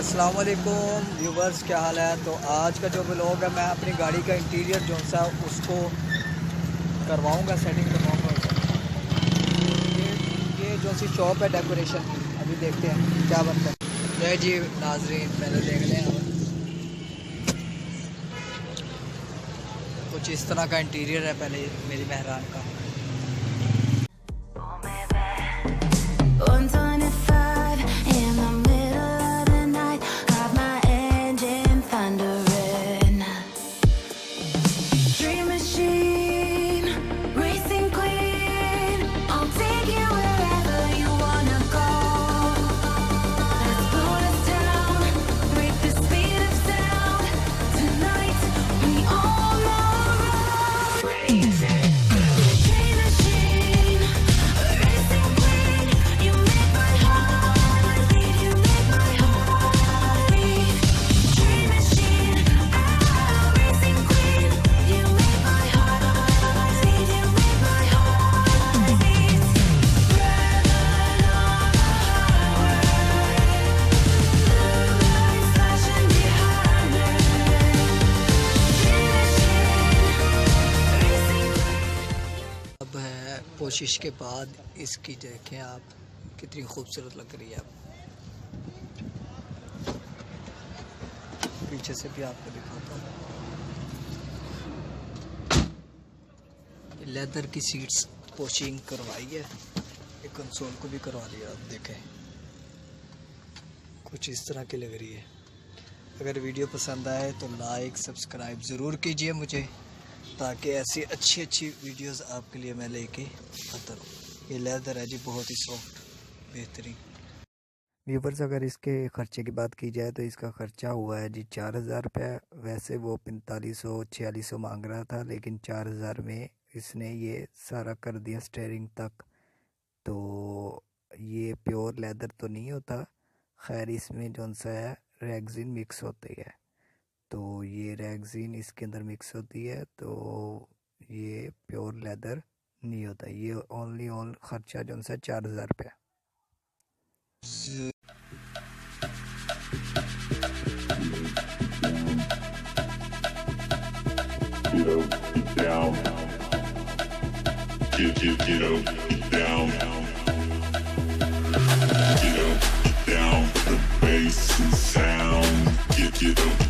अस्सलाम वालेकुम व्यूवर्स, क्या हाल है। तो आज का जो व्लॉग है, मैं अपनी गाड़ी का इंटीरियर जो सा उसको करवाऊंगा, सेटिंग करवाऊंगा। ये जो सी शॉप है डेकोरेशन की, अभी देखते हैं क्या बनता है। जी नाजरीन, पहले देख लें कुछ इस तरह का इंटीरियर है पहले मेरी मेहरान का। कोशिश के बाद इसकी देखें आप कितनी खूबसूरत लग रही है। अब पीछे से भी आपको दिखाता हूँ। लेदर की सीट्स पोशिंग करवाई है, एक कंसोल को भी करवा लिया। आप देखें कुछ इस तरह की लग रही है। अगर वीडियो पसंद आए तो लाइक सब्सक्राइब ज़रूर कीजिए मुझे, ताकि ऐसी अच्छी अच्छी वीडियोस आपके लिए मैं लेके आता रहूँ। ये लेदर है जी, बहुत ही सॉफ्ट बेहतरीन। व्यूवर्स, अगर इसके ख़र्चे की बात की जाए तो इसका ख़र्चा हुआ है जी 4000 रुपये। वैसे वो 4500-4600 मांग रहा था, लेकिन 4000 में इसने ये सारा कर दिया, स्टेयरिंग तक। तो ये प्योर लेदर तो नहीं होता, खैर इसमें जो सा है रेगज़िन मिक्स होती है। तो ये रेगज़िन इसके अंदर मिक्स होती है, तो ये प्योर लेदर नहीं होता। ये ओनली खर्चा जो सा 4000 रुपये। Get down, the bass and sound. Get up.